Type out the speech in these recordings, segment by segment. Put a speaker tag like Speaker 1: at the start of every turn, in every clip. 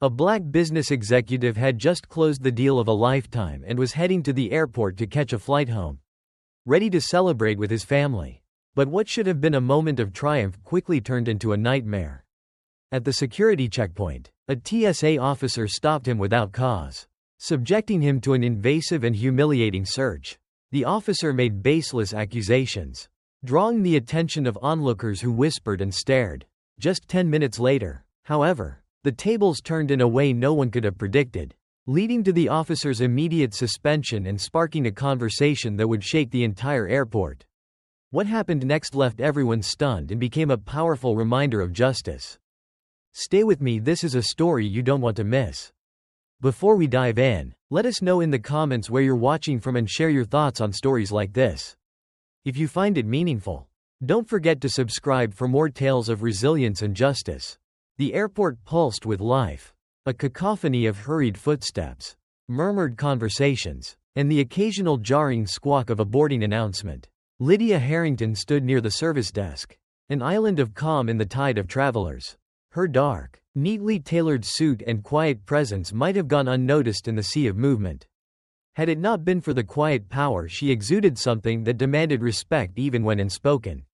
Speaker 1: A black business executive had just closed the deal of a lifetime and was heading to the airport to catch a flight home, ready to celebrate with his family. But what should have been a moment of triumph quickly turned into a nightmare. At the security checkpoint, a TSA officer stopped him without cause, subjecting him to an invasive and humiliating search. The officer made baseless accusations, drawing the attention of onlookers who whispered and stared. Just 10 minutes later, however, the tables turned in a way no one could have predicted, leading to the officer's immediate suspension and sparking a conversation that would shake the entire airport. What happened next left everyone stunned and became a powerful reminder of justice. Stay with me, this is a story you don't want to miss. Before we dive in, let us know in the comments where you're watching from and share your thoughts on stories like this. If you find it meaningful, don't forget to subscribe for more tales of resilience and justice. The airport pulsed with life. A cacophony of hurried footsteps, murmured conversations, and the occasional jarring squawk of a boarding announcement. Lydia Harrington stood near the service desk, an island of calm in the tide of travelers. Her dark, neatly tailored suit and quiet presence might have gone unnoticed in the sea of movement. Had it not been for the quiet power she exuded, something that demanded respect even when unspoken.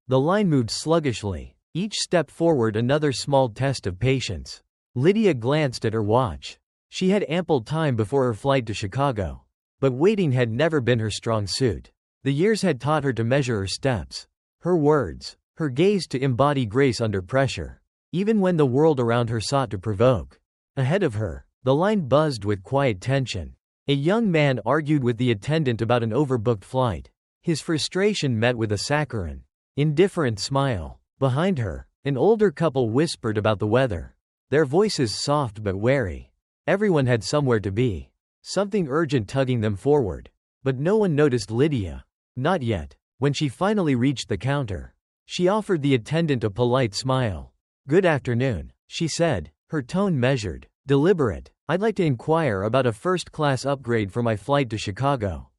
Speaker 1: The line moved sluggishly, each step forward another small test of patience. Lydia glanced at her watch. She had ample time before her flight to Chicago. But waiting had never been her strong suit. The years had taught her to measure her steps, her words, her gaze to embody grace under pressure, even when the world around her sought to provoke. Ahead of her, the line buzzed with quiet tension. A young man argued with the attendant about an overbooked flight, his frustration met with a saccharine, indifferent smile. Behind her, an older couple whispered about the weather, their voices soft but wary. Everyone had somewhere to be, something urgent tugging them forward. But no one noticed Lydia. Not yet. When she finally reached the counter, she offered the attendant a polite smile. "Good afternoon," she said, her tone measured, deliberate. "I'd like to inquire about a first-class upgrade for my flight to Chicago."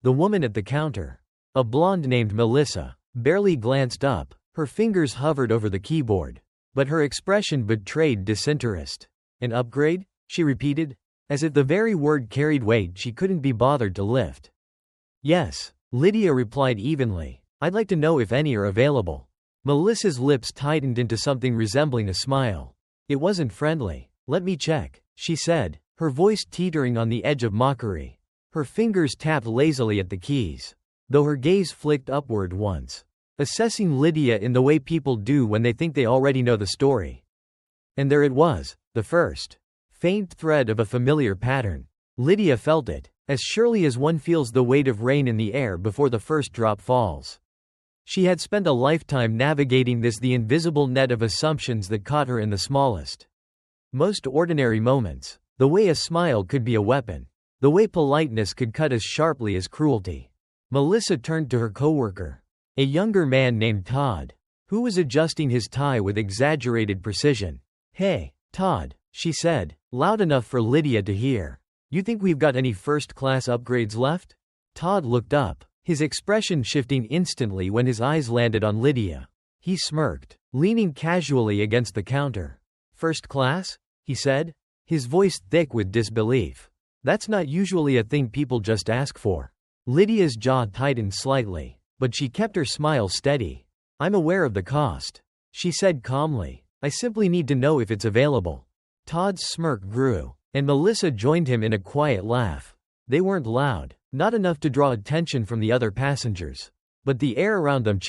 Speaker 1: The woman at the counter, a blonde named Melissa, barely glanced up. Her fingers hovered over the keyboard, but her expression betrayed disinterest. "An upgrade?" she repeated, as if the very word carried weight she couldn't be bothered to lift. "Yes," Lydia replied evenly. "I'd like to know if any are available." Melissa's lips tightened into something resembling a smile. It wasn't friendly. "Let me check," she said, her voice teetering on the edge of mockery. Her fingers tapped lazily at the keys, though her gaze flicked upward once, assessing Lydia in the way people do when they think they already know the story. And there it was, the first faint thread of a familiar pattern. Lydia felt it, as surely as one feels the weight of rain in the air before the first drop falls. She had spent a lifetime navigating the invisible net of assumptions that caught her in the smallest, most ordinary moments. The way a smile could be a weapon. The way politeness could cut as sharply as cruelty. Melissa turned to her coworker, a younger man named Todd, who was adjusting his tie with exaggerated precision. "Hey, Todd," she said, loud enough for Lydia to hear. "You think we've got any first-class upgrades left?" Todd looked up, his expression shifting instantly when his eyes landed on Lydia. He smirked, leaning casually against the counter. "First class?" he said, his voice thick with disbelief. "That's not usually a thing people just ask for." Lydia's jaw tightened slightly, but she kept her smile steady. "I'm aware of the cost," she said calmly. "I simply need to know if it's available." Todd's smirk grew, and Melissa joined him in a quiet laugh. They weren't loud, not enough to draw attention from the other passengers. But the air around them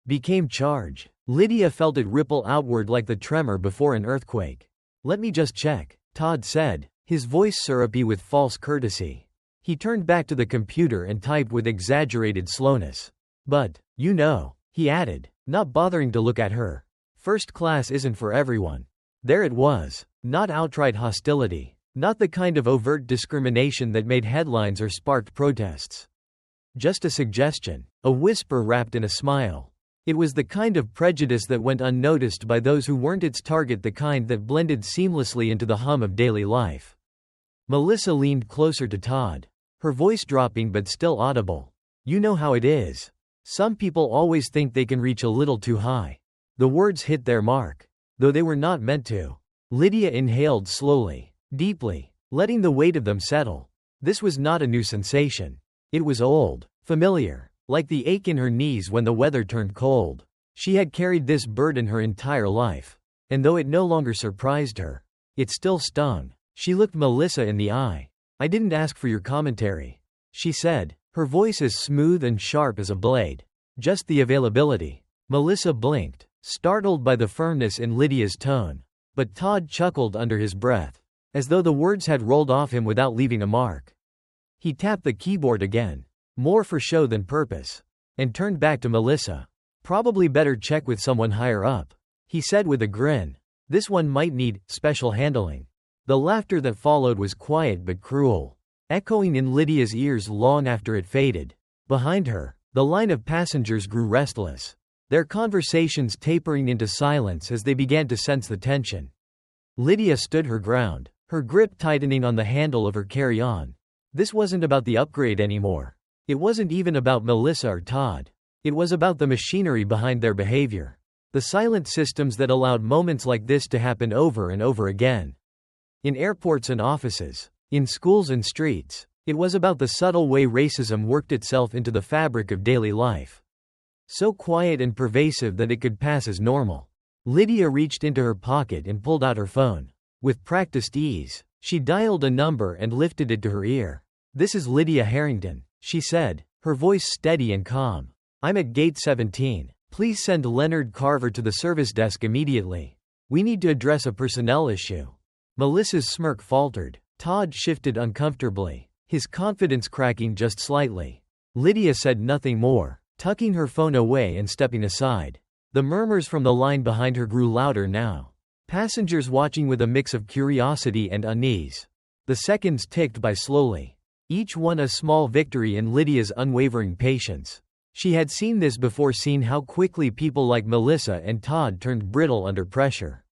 Speaker 1: became charged. Lydia felt it ripple outward like the tremor before an earthquake. "Let me just check," Todd said, his voice syrupy with false courtesy. He turned back to the computer and typed with exaggerated slowness. "But, you know," he added, not bothering to look at her, "first class isn't for everyone." There it was, not outright hostility, not the kind of overt discrimination that made headlines or sparked protests. Just a suggestion, a whisper wrapped in a smile. It was the kind of prejudice that went unnoticed by those who weren't its target, the kind that blended seamlessly into the hum of daily life. Melissa leaned closer to Todd, her voice dropping but still audible. "You know how it is. Some people always think they can reach a little too high." The words hit their mark, though they were not meant to. Lydia inhaled slowly, deeply, letting the weight of them settle. This was not a new sensation. It was old, familiar, like the ache in her knees when the weather turned cold. She had carried this burden her entire life. And though it no longer surprised her, it still stung. She looked Melissa in the eye. "I didn't ask for your commentary," she said, her voice as smooth and sharp as a blade. "Just the availability." Melissa blinked, startled by the firmness in Lydia's tone. But Todd chuckled under his breath, as though the words had rolled off him without leaving a mark. He tapped the keyboard again, more for show than purpose, and turned back to Melissa. "Probably better check with someone higher up," he said with a grin. "This one might need special handling." The laughter that followed was quiet but cruel, echoing in Lydia's ears long after it faded. Behind her, the line of passengers grew restless, their conversations tapering into silence as they began to sense the tension. Lydia stood her ground, her grip tightening on the handle of her carry-on. This wasn't about the upgrade anymore. It wasn't even about Melissa or Todd. It was about the machinery behind their behavior. The silent systems that allowed moments like this to happen over and over again. In airports and offices, in schools and streets, it was about the subtle way racism worked itself into the fabric of daily life. So quiet and pervasive that it could pass as normal. Lydia reached into her pocket and pulled out her phone. With practiced ease, she dialed a number and lifted it to her ear. "This is Lydia Harrington," she said, her voice steady and calm. "I'm at gate 17. Please send Leonard Carver to the service desk immediately. We need to address a personnel issue." Melissa's smirk faltered. Todd shifted uncomfortably, his confidence cracking just slightly. Lydia said nothing more, tucking her phone away and stepping aside. The murmurs from the line behind her grew louder now. Passengers watching with a mix of curiosity and unease. The seconds ticked by slowly, each one a small victory in Lydia's unwavering patience. She had seen this before, seen how quickly people like Melissa and Todd turned brittle under pressure.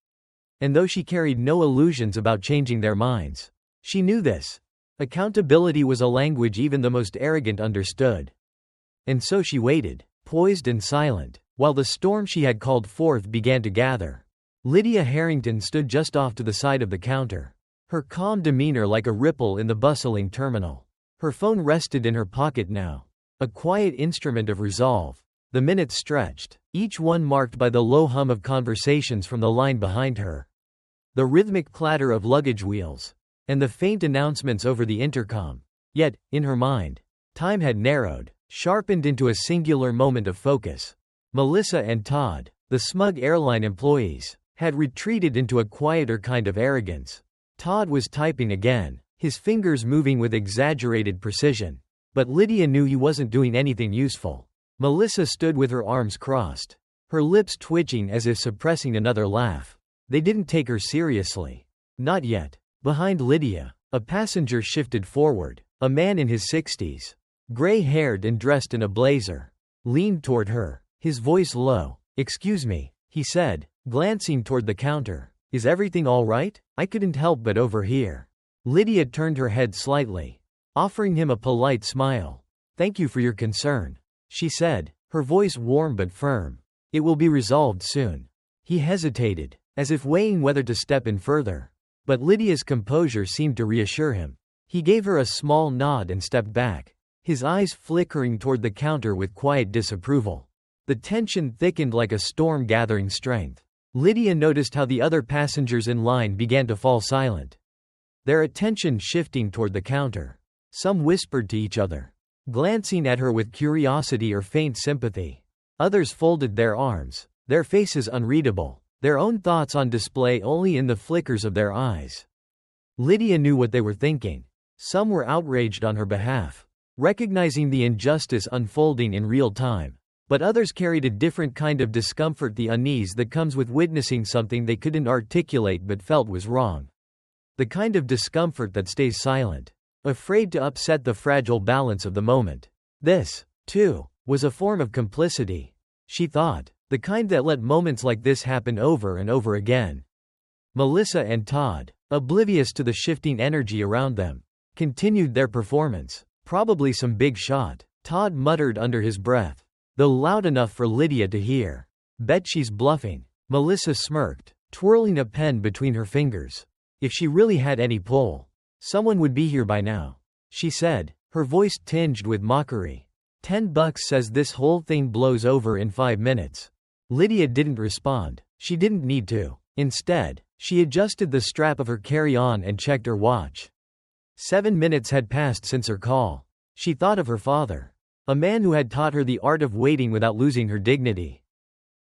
Speaker 1: And though she carried no illusions about changing their minds, she knew this. Accountability was a language even the most arrogant understood. And so she waited, poised and silent, while the storm she had called forth began to gather. Lydia Harrington stood just off to the side of the counter, her calm demeanor like a ripple in the bustling terminal. Her phone rested in her pocket now, a quiet instrument of resolve. The minutes stretched, each one marked by the low hum of conversations from the line behind her, the rhythmic clatter of luggage wheels, and the faint announcements over the intercom. Yet, in her mind, time had narrowed, sharpened into a singular moment of focus. Melissa and Todd, the smug airline employees, had retreated into a quieter kind of arrogance. Todd was typing again, his fingers moving with exaggerated precision. But Lydia knew he wasn't doing anything useful. Melissa stood with her arms crossed, her lips twitching as if suppressing another laugh. They didn't take her seriously. Not yet. Behind Lydia, a passenger shifted forward, a man in his 60s, gray-haired and dressed in a blazer, leaned toward her, his voice low. "Excuse me," he said, glancing toward the counter. "Is everything all right? I couldn't help but overhear." Lydia turned her head slightly, offering him a polite smile. "Thank you for your concern," she said, her voice warm but firm. "It will be resolved soon." He hesitated, as if weighing whether to step in further. But Lydia's composure seemed to reassure him. He gave her a small nod and stepped back, his eyes flickering toward the counter with quiet disapproval. The tension thickened like a storm gathering strength. Lydia noticed how the other passengers in line began to fall silent, their attention shifting toward the counter. Some whispered to each other, glancing at her with curiosity or faint sympathy. Others folded their arms, their faces unreadable, their own thoughts on display only in the flickers of their eyes. Lydia knew what they were thinking. Some were outraged on her behalf, recognizing the injustice unfolding in real time. But others carried a different kind of discomfort, the unease that comes with witnessing something they couldn't articulate but felt was wrong. The kind of discomfort that stays silent, afraid to upset the fragile balance of the moment. This, too, was a form of complicity, she thought, the kind that let moments like this happen over and over again. Melissa and Todd, oblivious to the shifting energy around them, continued their performance. "Probably some big shot," Todd muttered under his breath, though loud enough for Lydia to hear. "Bet she's bluffing." Melissa smirked, twirling a pen between her fingers. If she really had any pull, someone would be here by now, she said, her voice tinged with mockery. $10 says this whole thing blows over in 5 minutes. Lydia didn't respond. She didn't need to. Instead, she adjusted the strap of her carry-on and checked her watch. 7 minutes had passed since her call. She thought of her father, a man who had taught her the art of waiting without losing her dignity.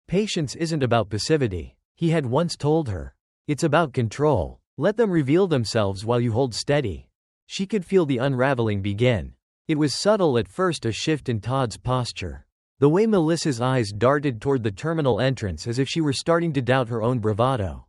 Speaker 1: Patience isn't about passivity, he had once told her. It's about control. Let them reveal themselves while you hold steady. She could feel the unraveling begin. It was subtle at first, a shift in Todd's posture. The way Melissa's eyes darted toward the terminal entrance as if she were starting to doubt her own bravado.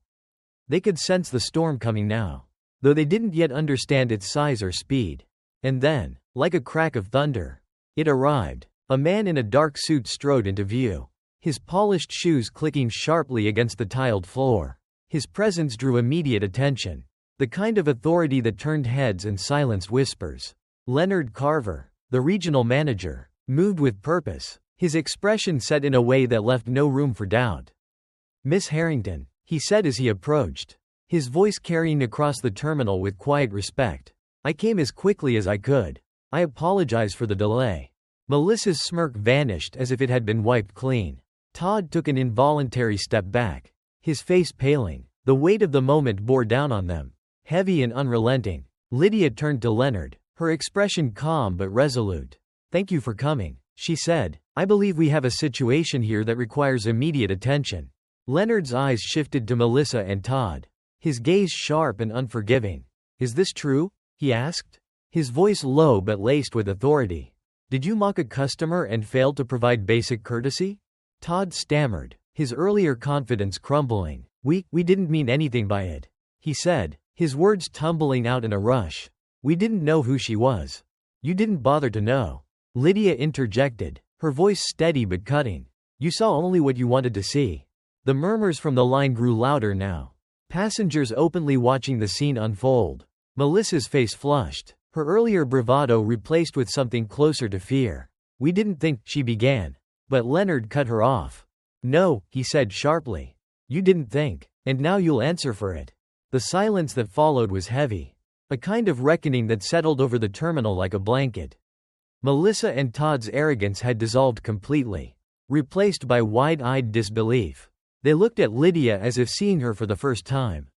Speaker 1: They could sense the storm coming now, though they didn't yet understand its size or speed. And then, like a crack of thunder, it arrived. A man in a dark suit strode into view, his polished shoes clicking sharply against the tiled floor. His presence drew immediate attention, the kind of authority that turned heads and silenced whispers. Leonard Carver, the regional manager, moved with purpose, his expression set in a way that left no room for doubt. "Miss Harrington," he said as he approached, his voice carrying across the terminal with quiet respect. "I came as quickly as I could. I apologize for the delay." Melissa's smirk vanished as if it had been wiped clean. Todd took an involuntary step back, his face paling. The weight of the moment bore down on them, heavy and unrelenting. Lydia turned to Leonard, her expression calm but resolute. "Thank you for coming," she said. "I believe we have a situation here that requires immediate attention." Leonard's eyes shifted to Melissa and Todd, his gaze sharp and unforgiving. "Is this true?" he asked, his voice low but laced with authority. "Did you mock a customer and fail to provide basic courtesy?" Todd stammered, his earlier confidence crumbling. We didn't mean anything by it," he said, his words tumbling out in a rush. "We didn't know who she was." "You didn't bother to know," Lydia interjected, her voice steady but cutting. "You saw only what you wanted to see." The murmurs from the line grew louder now, passengers openly watching the scene unfold. Melissa's face flushed, her earlier bravado replaced with something closer to fear. "We didn't think," she began, but Leonard cut her off. "No," he said sharply. "You didn't think, and now you'll answer for it." The silence that followed was heavy, a kind of reckoning that settled over the terminal like a blanket. Melissa and Todd's arrogance had dissolved completely, replaced by wide-eyed disbelief. They looked at Lydia as if seeing her for the first time,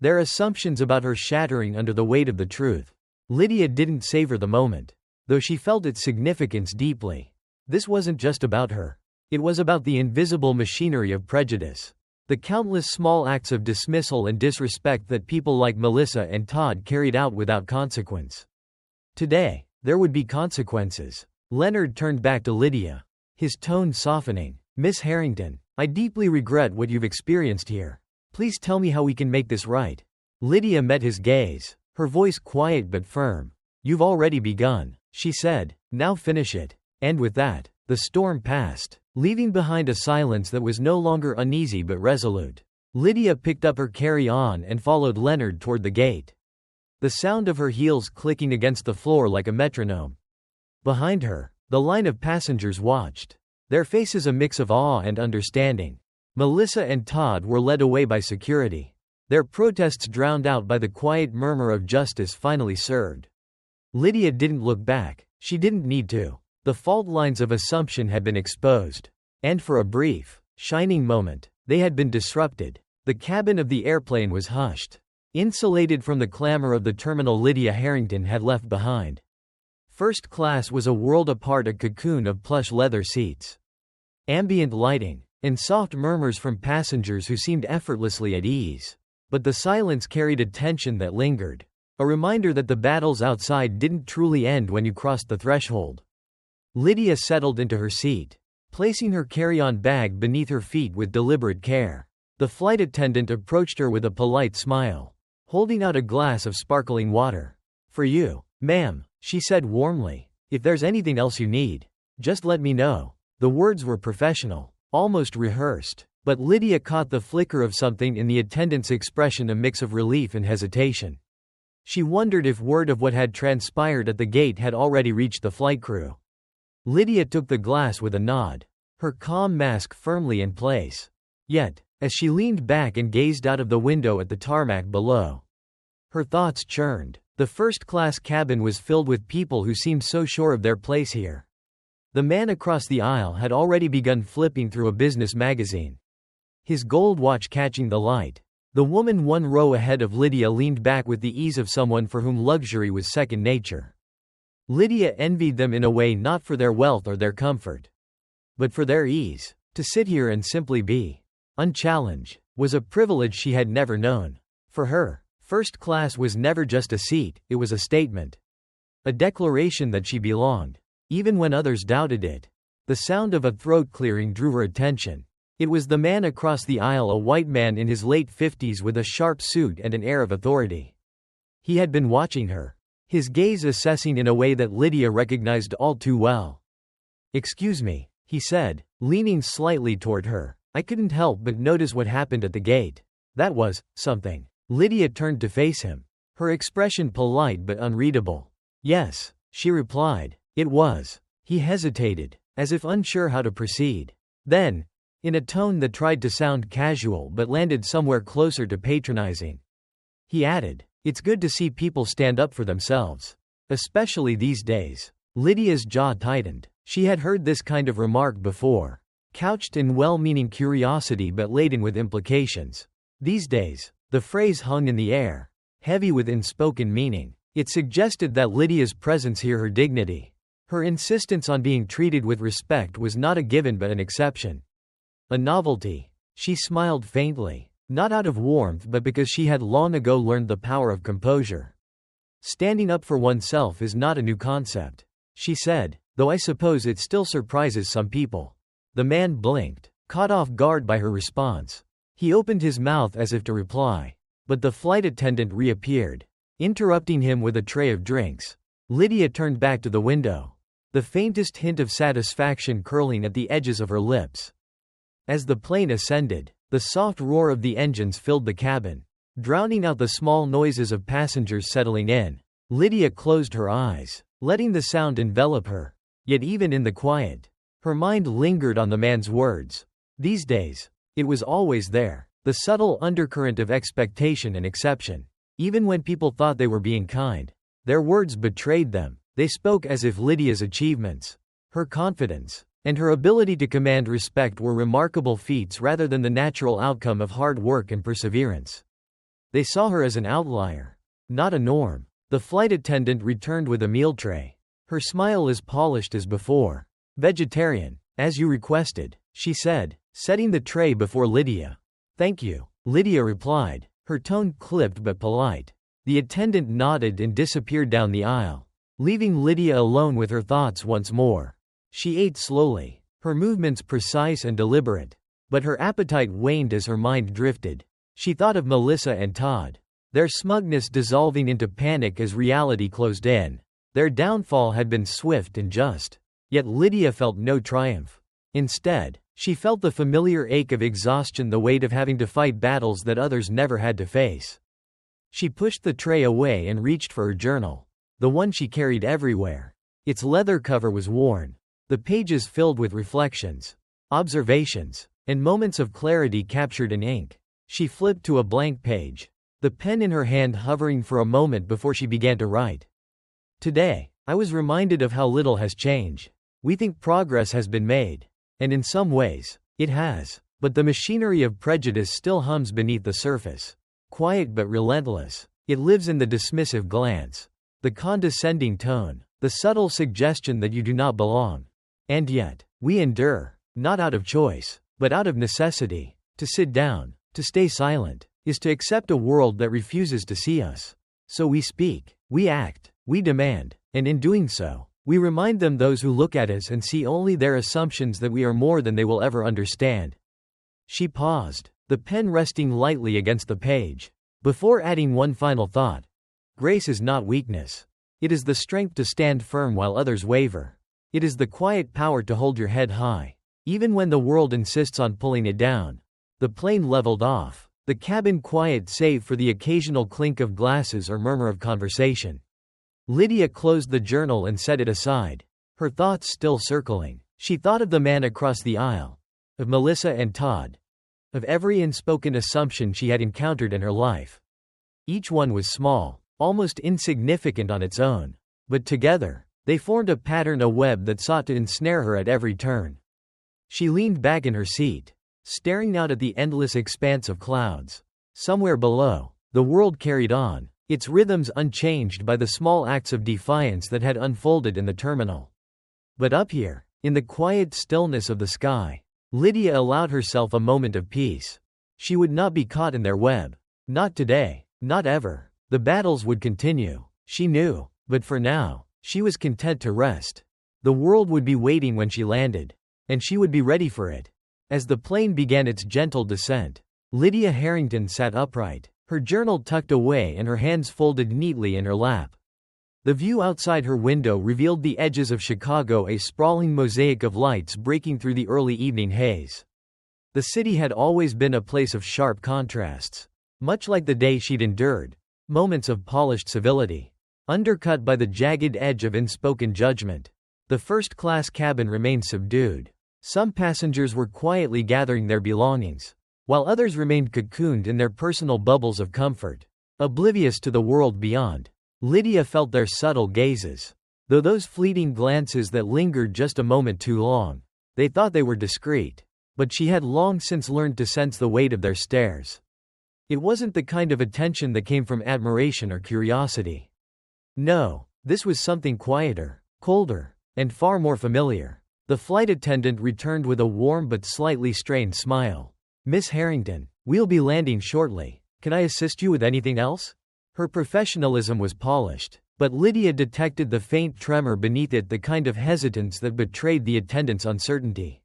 Speaker 1: their assumptions about her shattering under the weight of the truth. Lydia didn't savor the moment, though she felt its significance deeply. This wasn't just about her. It was about the invisible machinery of prejudice, the countless small acts of dismissal and disrespect that people like Melissa and Todd carried out without consequence. Today, there would be consequences. Leonard turned back to Lydia, his tone softening. "Miss Harrington, I deeply regret what you've experienced here. Please tell me how we can make this right." Lydia met his gaze, her voice quiet but firm. "You've already begun," she said. "Now finish it." And with that, the storm passed, leaving behind a silence that was no longer uneasy but resolute. Lydia picked up her carry-on and followed Leonard toward the gate, the sound of her heels clicking against the floor like a metronome. Behind her, the line of passengers watched, their faces a mix of awe and understanding. Melissa and Todd were led away by security, their protests drowned out by the quiet murmur of justice finally served. Lydia didn't look back. She didn't need to. The fault lines of assumption had been exposed. And for a brief, shining moment, they had been disrupted. The cabin of the airplane was hushed, insulated from the clamor of the terminal Lydia Harrington had left behind. First class was a world apart, a cocoon of plush leather seats, ambient lighting, and soft murmurs from passengers who seemed effortlessly at ease. But the silence carried a tension that lingered, a reminder that the battles outside didn't truly end when you crossed the threshold. Lydia settled into her seat, placing her carry-on bag beneath her feet with deliberate care. The flight attendant approached her with a polite smile, holding out a glass of sparkling water. "For you, ma'am," she said warmly. "If there's anything else you need, just let me know." The words were professional, almost rehearsed, but Lydia caught the flicker of something in the attendant's expression, a mix of relief and hesitation. She wondered if word of what had transpired at the gate had already reached the flight crew. Lydia took the glass with a nod, her calm mask firmly in place. Yet, as she leaned back and gazed out of the window at the tarmac below. Her thoughts churned. The first-class cabin was filled with people who seemed so sure of their place here. The man across the aisle had already begun flipping through a business magazine, his gold watch catching the light. The woman one row ahead of Lydia leaned back with the ease of someone for whom luxury was second nature. Lydia envied them in a way, not for their wealth or their comfort, but for their ease. To sit here and simply be unchallenged was a privilege she had never known. For her, first class was never just a seat, it was a statement. A declaration that she belonged, even when others doubted it. The sound of a throat clearing drew her attention. It was the man across the aisle, a white man in his late 50s with a sharp suit and an air of authority. He had been watching her, his gaze assessing in a way that Lydia recognized all too well. "Excuse me," he said, leaning slightly toward her. "I couldn't help but notice what happened at the gate. That was something." Lydia turned to face him, her expression polite but unreadable. "Yes," she replied, "it was." He hesitated, as if unsure how to proceed. Then, in a tone that tried to sound casual but landed somewhere closer to patronizing, he added, "It's good to see people stand up for themselves. Especially these days." Lydia's jaw tightened. She had heard this kind of remark before, couched in well-meaning curiosity but laden with implications. These days, the phrase hung in the air, heavy with unspoken meaning. It suggested that Lydia's presence here, her dignity, her insistence on being treated with respect, was not a given but an exception. A novelty. She smiled faintly, not out of warmth but because she had long ago learned the power of composure. "Standing up for oneself is not a new concept," she said, "though I suppose it still surprises some people." The man blinked, caught off guard by her response. He opened his mouth as if to reply, but the flight attendant reappeared, interrupting him with a tray of drinks. Lydia turned back to the window, the faintest hint of satisfaction curling at the edges of her lips. As the plane ascended, the soft roar of the engines filled the cabin, drowning out the small noises of passengers settling in. Lydia closed her eyes, letting the sound envelop her. Yet even in the quiet, her mind lingered on the man's words. These days, it was always there, the subtle undercurrent of expectation and exception. Even when people thought they were being kind, their words betrayed them. They spoke as if Lydia's achievements, her confidence, and her ability to command respect were remarkable feats rather than the natural outcome of hard work and perseverance. They saw her as an outlier, not a norm. The flight attendant returned with a meal tray, her smile as polished as before. "Vegetarian, as you requested," she said, setting the tray before Lydia. "Thank you," Lydia replied, her tone clipped but polite. The attendant nodded and disappeared down the aisle, leaving Lydia alone with her thoughts once more. She ate slowly, her movements precise and deliberate, but her appetite waned as her mind drifted. She thought of Melissa and Todd, their smugness dissolving into panic as reality closed in. Their downfall had been swift and just. Yet Lydia felt no triumph. Instead, she felt the familiar ache of exhaustion, the weight of having to fight battles that others never had to face. She pushed the tray away and reached for her journal, the one she carried everywhere. Its leather cover was worn, the pages filled with reflections, observations, and moments of clarity captured in ink. She flipped to a blank page, the pen in her hand hovering for a moment before she began to write. "Today, I was reminded of how little has changed. We think progress has been made, and in some ways, it has, but the machinery of prejudice still hums beneath the surface. Quiet but relentless. It lives in the dismissive glance, the condescending tone, the subtle suggestion that you do not belong. And yet, we endure, not out of choice, but out of necessity. To sit down, to stay silent, is to accept a world that refuses to see us. So we speak, we act, we demand, and in doing so, we remind them, those who look at us and see only their assumptions, that we are more than they will ever understand." She paused, the pen resting lightly against the page, before adding one final thought. "Grace is not weakness. It is the strength to stand firm while others waver. It is the quiet power to hold your head high, even when the world insists on pulling it down." The plane leveled off, the cabin quiet save for the occasional clink of glasses or murmur of conversation. Lydia closed the journal and set it aside, her thoughts still circling. She thought of the man across the aisle, of Melissa and Todd, of every unspoken assumption she had encountered in her life. Each one was small, almost insignificant on its own. But together, they formed a pattern, a web that sought to ensnare her at every turn. She leaned back in her seat, staring out at the endless expanse of clouds. Somewhere below, the world carried on, its rhythms unchanged by the small acts of defiance that had unfolded in the terminal. But up here, in the quiet stillness of the sky, Lydia allowed herself a moment of peace. She would not be caught in their web. Not today, not ever. The battles would continue, she knew, but for now, she was content to rest. The world would be waiting when she landed, and she would be ready for it. As the plane began its gentle descent, Lydia Harrington sat upright, her journal tucked away and her hands folded neatly in her lap. The view outside her window revealed the edges of Chicago, a sprawling mosaic of lights breaking through the early evening haze. The city had always been a place of sharp contrasts. Much like the day she'd endured, moments of polished civility, undercut by the jagged edge of unspoken judgment. The first-class cabin remained subdued. Some passengers were quietly gathering their belongings, while others remained cocooned in their personal bubbles of comfort, oblivious to the world beyond. Lydia felt their subtle gazes. Though those fleeting glances that lingered just a moment too long, they thought they were discreet. But she had long since learned to sense the weight of their stares. It wasn't the kind of attention that came from admiration or curiosity. No, this was something quieter, colder, and far more familiar. The flight attendant returned with a warm but slightly strained smile. "Miss Harrington, we'll be landing shortly. Can I assist you with anything else?" Her professionalism was polished, but Lydia detected the faint tremor beneath it, the kind of hesitance that betrayed the attendant's uncertainty.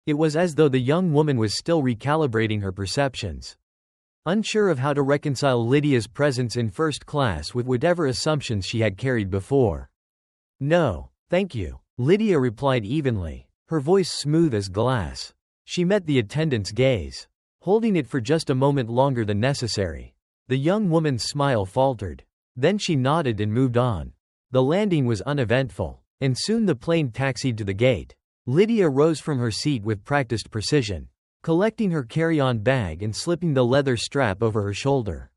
Speaker 1: It was as though the young woman was still recalibrating her perceptions, unsure of how to reconcile Lydia's presence in first class with whatever assumptions she had carried before. "No, thank you," Lydia replied evenly, her voice smooth as glass. She met the attendant's gaze, holding it for just a moment longer than necessary. The young woman's smile faltered. Then she nodded and moved on. The landing was uneventful, and soon the plane taxied to the gate. Lydia rose from her seat with practiced precision, collecting her carry-on bag and slipping the leather strap over her shoulder.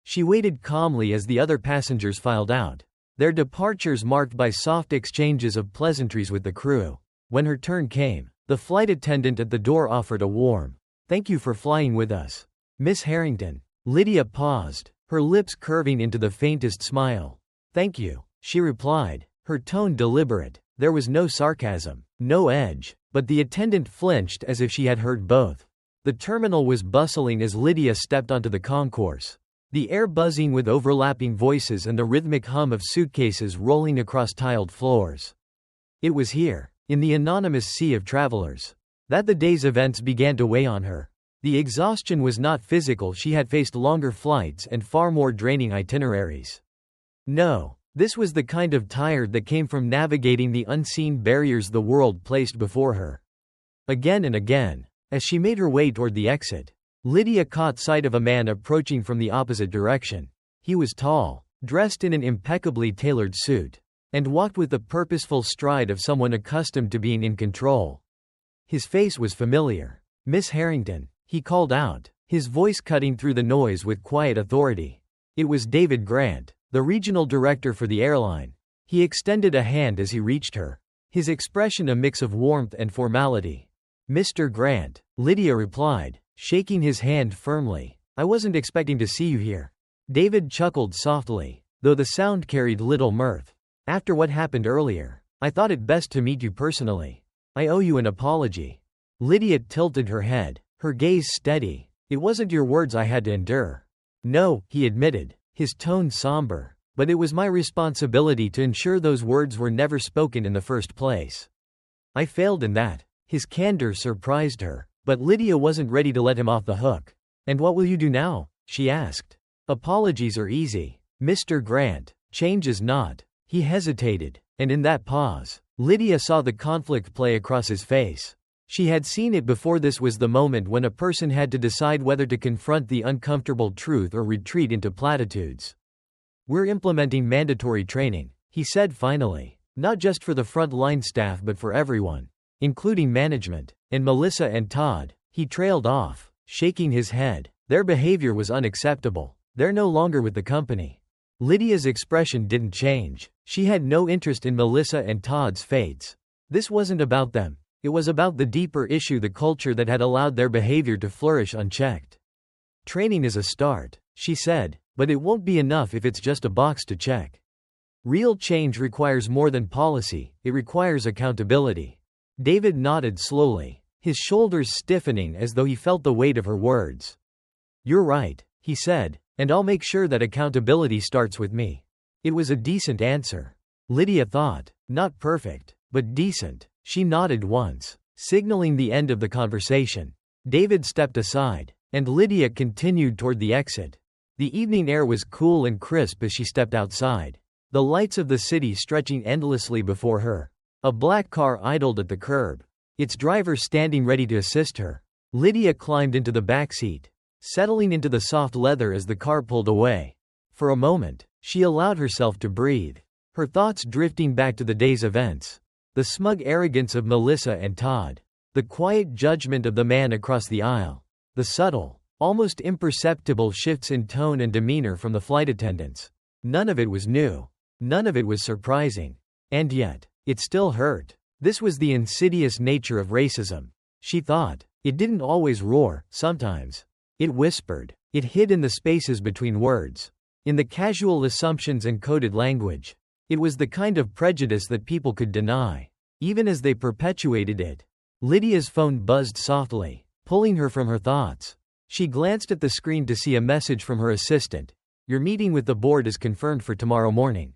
Speaker 1: She waited calmly as the other passengers filed out, their departures marked by soft exchanges of pleasantries with the crew. When her turn came, the flight attendant at the door offered a warm, "Thank you for flying with us, Miss Harrington." Lydia paused, her lips curving into the faintest smile. "Thank you," she replied, her tone deliberate. There was no sarcasm, no edge, but the attendant flinched as if she had heard both. The terminal was bustling as Lydia stepped onto the concourse, the air buzzing with overlapping voices and the rhythmic hum of suitcases rolling across tiled floors. It was here, in the anonymous sea of travelers, that the day's events began to weigh on her. The exhaustion was not physical. She had faced longer flights and far more draining itineraries. No, this was the kind of tired that came from navigating the unseen barriers the world placed before her. Again and again, as she made her way toward the exit, Lydia caught sight of a man approaching from the opposite direction. He was tall, dressed in an impeccably tailored suit, and walked with the purposeful stride of someone accustomed to being in control. His face was familiar. "Miss Harrington," he called out, his voice cutting through the noise with quiet authority. It was David Grant, the regional director for the airline. He extended a hand as he reached her, his expression a mix of warmth and formality. "Mr. Grant," Lydia replied, shaking his hand firmly. "I wasn't expecting to see you here." David chuckled softly, though the sound carried little mirth. "After what happened earlier, I thought it best to meet you personally. I owe you an apology." Lydia tilted her head, her gaze steady. "It wasn't your words I had to endure." "No," he admitted, his tone somber, "but it was my responsibility to ensure those words were never spoken in the first place. I failed in that." His candor surprised her, but Lydia wasn't ready to let him off the hook. "And what will you do now?" she asked. "Apologies are easy, Mr. Grant. Change is not." He hesitated, and in that pause, Lydia saw the conflict play across his face. She had seen it before. This was the moment when a person had to decide whether to confront the uncomfortable truth or retreat into platitudes. "We're implementing mandatory training," he said finally, "not just for the front-line staff but for everyone, including management. And Melissa and Todd." He trailed off, shaking his head. Their behavior was unacceptable. They're no longer with the company. Lydia's expression didn't change. She had no interest in Melissa and Todd's fates. This wasn't about them. It was about the deeper issue, the culture that had allowed their behavior to flourish unchecked. Training is a start, she said, but it won't be enough if it's just a box to check. Real change requires more than policy, it requires accountability. David nodded slowly, his shoulders stiffening as though he felt the weight of her words. You're right, he said, and I'll make sure that accountability starts with me. It was a decent answer. Lydia thought, not perfect, but decent. She nodded once, signaling the end of the conversation. David stepped aside, and Lydia continued toward the exit. The evening air was cool and crisp as she stepped outside, the lights of the city stretching endlessly before her. A black car idled at the curb, its driver standing ready to assist her. Lydia climbed into the back seat, settling into the soft leather as the car pulled away. For a moment, she allowed herself to breathe, her thoughts drifting back to the day's events. The smug arrogance of Melissa and Todd, the quiet judgment of the man across the aisle, the subtle, almost imperceptible shifts in tone and demeanor from the flight attendants. None of it was new. None of it was surprising. And yet, it still hurt. This was the insidious nature of racism. She thought. It didn't always roar, sometimes. It whispered. It hid in the spaces between words, in the casual assumptions and coded language. It was the kind of prejudice that people could deny, even as they perpetuated it. Lydia's phone buzzed softly, pulling her from her thoughts. She glanced at the screen to see a message from her assistant. Your meeting with the board is confirmed for tomorrow morning.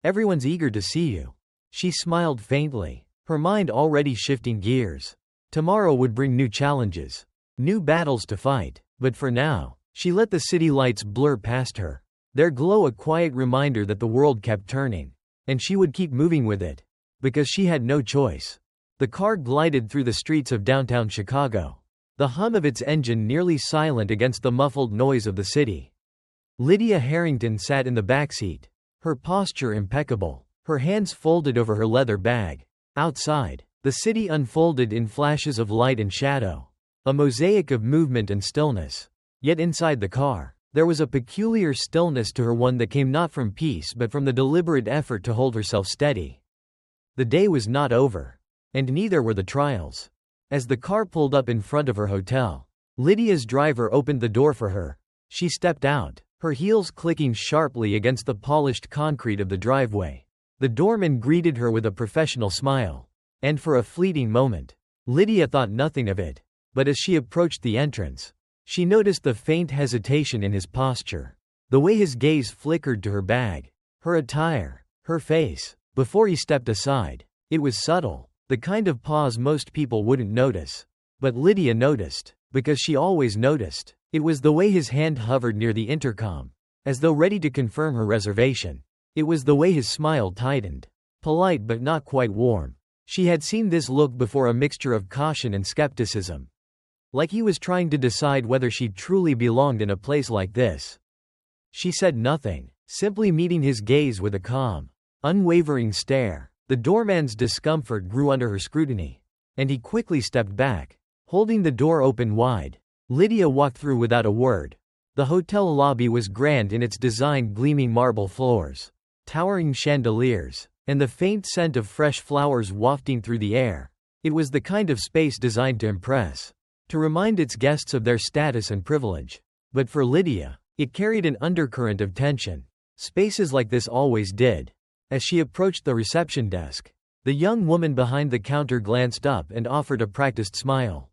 Speaker 1: Everyone's eager to see you. She smiled faintly, her mind already shifting gears. Tomorrow would bring new challenges, new battles to fight, but for now, she let the city lights blur past her, their glow a quiet reminder that the world kept turning, and she would keep moving with it, because she had no choice. The car glided through the streets of downtown Chicago, the hum of its engine nearly silent against the muffled noise of the city. Lydia Harrington sat in the backseat, her posture impeccable, her hands folded over her leather bag. Outside, the city unfolded in flashes of light and shadow, a mosaic of movement and stillness. Yet inside the car, there was a peculiar stillness to her, one that came not from peace but from the deliberate effort to hold herself steady. The day was not over, and neither were the trials. As the car pulled up in front of her hotel, Lydia's driver opened the door for her. She stepped out, her heels clicking sharply against the polished concrete of the driveway. The doorman greeted her with a professional smile, and for a fleeting moment, Lydia thought nothing of it. But as she approached the entrance, she noticed the faint hesitation in his posture, the way his gaze flickered to her bag, her attire, her face. Before he stepped aside, it was subtle, the kind of pause most people wouldn't notice. But Lydia noticed, because she always noticed. It was the way his hand hovered near the intercom, as though ready to confirm her reservation. It was the way his smile tightened, polite but not quite warm. She had seen this look before, a mixture of caution and skepticism. Like he was trying to decide whether she truly belonged in a place like this. She said nothing, simply meeting his gaze with a calm, unwavering stare. The doorman's discomfort grew under her scrutiny, and he quickly stepped back, holding the door open wide. Lydia walked through without a word. The hotel lobby was grand in its design, gleaming marble floors, towering chandeliers, and the faint scent of fresh flowers wafting through the air. It was the kind of space designed to impress, to remind its guests of their status and privilege. But for Lydia, it carried an undercurrent of tension. Spaces like this always did. As she approached the reception desk, the young woman behind the counter glanced up and offered a practiced smile.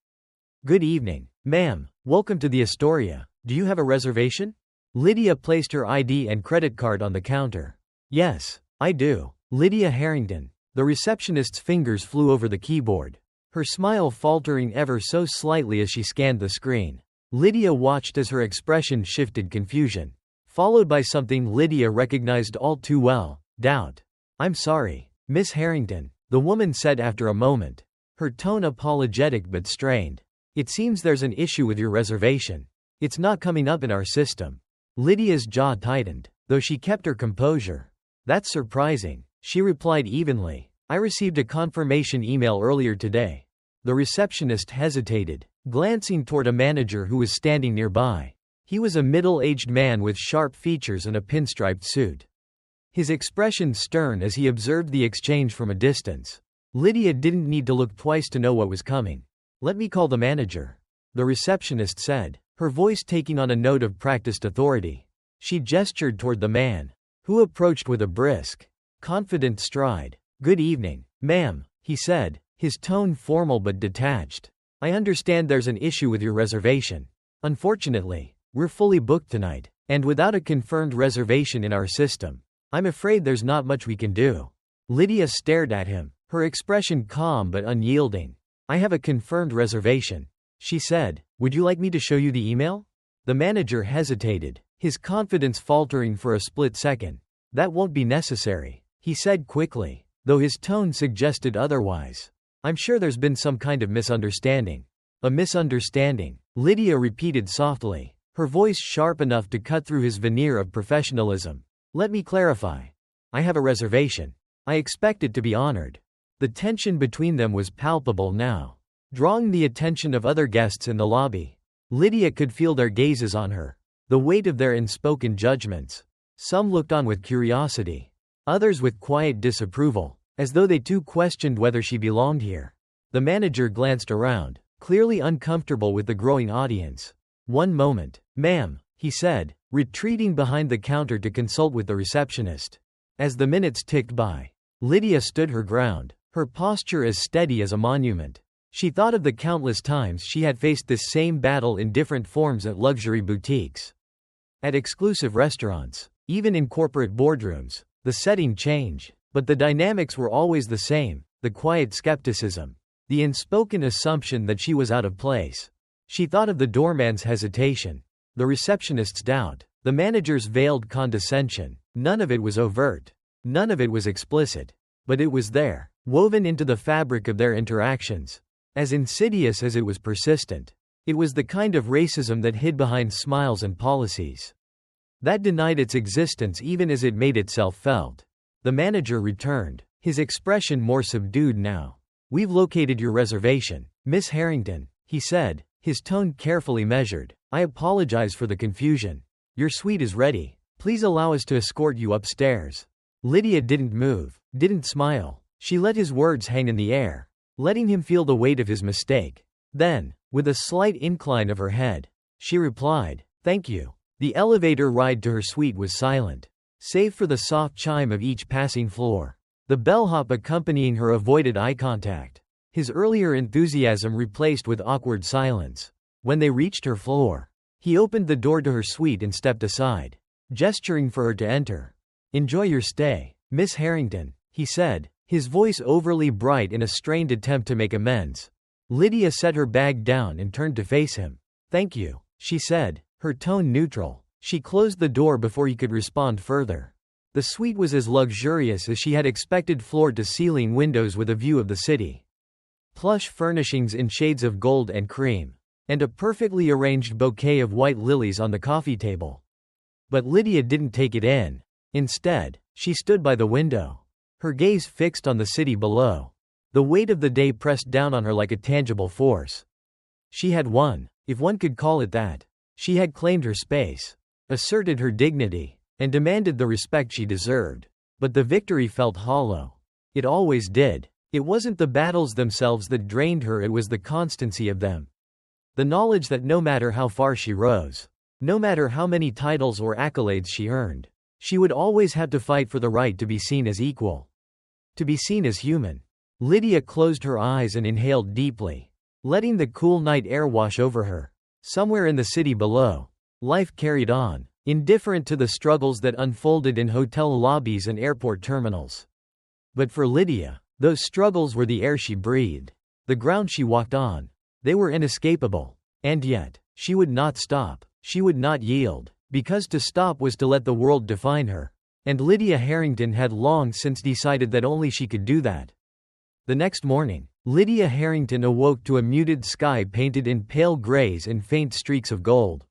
Speaker 1: Good evening, ma'am. Welcome to the Astoria. Do you have a reservation? Lydia placed her ID and credit card on the counter. Yes, I do. Lydia Harrington. The receptionist's fingers flew over the keyboard, her smile faltering ever so slightly as she scanned the screen. Lydia watched as her expression shifted, confusion, followed by something Lydia recognized all too well, doubt. I'm sorry, Miss Harrington, the woman said after a moment, her tone apologetic but strained. It seems there's an issue with your reservation. It's not coming up in our system. Lydia's jaw tightened, though she kept her composure. That's surprising, she replied evenly. I received a confirmation email earlier today. The receptionist hesitated, glancing toward a manager who was standing nearby. He was a middle-aged man with sharp features and a pinstriped suit. His expression stern as he observed the exchange from a distance. Lydia didn't need to look twice to know what was coming. "Let me call the manager," the receptionist said, her voice taking on a note of practiced authority. She gestured toward the man, who approached with a brisk, confident stride. "Good evening, ma'am," he said, his tone formal but detached. "I understand there's an issue with your reservation. Unfortunately, we're fully booked tonight, and without a confirmed reservation in our system, I'm afraid there's not much we can do." Lydia stared at him, her expression calm but unyielding. "I have a confirmed reservation," she said. "Would you like me to show you the email?" The manager hesitated, his confidence faltering for a split second. "That won't be necessary," he said quickly, though his tone suggested otherwise. "I'm sure there's been some kind of misunderstanding." "A misunderstanding," Lydia repeated softly, her voice sharp enough to cut through his veneer of professionalism. "Let me clarify. I have a reservation. I expect it to be honored." The tension between them was palpable now, drawing the attention of other guests in the lobby. Lydia could feel their gazes on her, the weight of their unspoken judgments. Some looked on with curiosity, others with quiet disapproval, as though they too questioned whether she belonged here. The manager glanced around, clearly uncomfortable with the growing audience. "One moment, ma'am," he said, retreating behind the counter to consult with the receptionist. As the minutes ticked by, Lydia stood her ground, her posture as steady as a monument. She thought of the countless times she had faced this same battle in different forms at luxury boutiques, at exclusive restaurants, even in corporate boardrooms. The setting changed, but the dynamics were always the same: the quiet skepticism, the unspoken assumption that she was out of place. She thought of the doorman's hesitation, the receptionist's doubt, the manager's veiled condescension. None of it was overt, none of it was explicit, but it was there, woven into the fabric of their interactions, as insidious as it was persistent. It was the kind of racism that hid behind smiles and policies, that denied its existence even as it made itself felt. The manager returned, his expression more subdued now. "We've located your reservation, Miss Harrington," he said, his tone carefully measured. "I apologize for the confusion. Your suite is ready. Please allow us to escort you upstairs." Lydia didn't move, didn't smile. She let his words hang in the air, letting him feel the weight of his mistake. Then, with a slight incline of her head, she replied, "Thank you." The elevator ride to her suite was silent, save for the soft chime of each passing floor. The bellhop accompanying her avoided eye contact, his earlier enthusiasm replaced with awkward silence. When they reached her floor, he opened the door to her suite and stepped aside, gesturing for her to enter. "Enjoy your stay, Miss Harrington," he said, his voice overly bright in a strained attempt to make amends. Lydia set her bag down and turned to face him. "Thank you," she said, her tone neutral. She closed the door before he could respond further. The suite was as luxurious as she had expected, floor-to-ceiling windows with a view of the city, plush furnishings in shades of gold and cream, and a perfectly arranged bouquet of white lilies on the coffee table. But Lydia didn't take it in. Instead, she stood by the window, her gaze fixed on the city below. The weight of the day pressed down on her like a tangible force. She had won, if one could call it that. She had claimed her space, asserted her dignity, and demanded the respect she deserved. But the victory felt hollow. It always did. It wasn't the battles themselves that drained her, it was the constancy of them. The knowledge that no matter how far she rose, no matter how many titles or accolades she earned, she would always have to fight for the right to be seen as equal, to be seen as human. Lydia closed her eyes and inhaled deeply, letting the cool night air wash over her. Somewhere in the city below, life carried on, indifferent to the struggles that unfolded in hotel lobbies and airport terminals. But for Lydia, those struggles were the air she breathed, the ground she walked on. They were inescapable. And yet, she would not stop, she would not yield, because to stop was to let the world define her. And Lydia Harrington had long since decided that only she could do that. The next morning, Lydia Harrington awoke to a muted sky painted in pale grays and faint streaks of gold.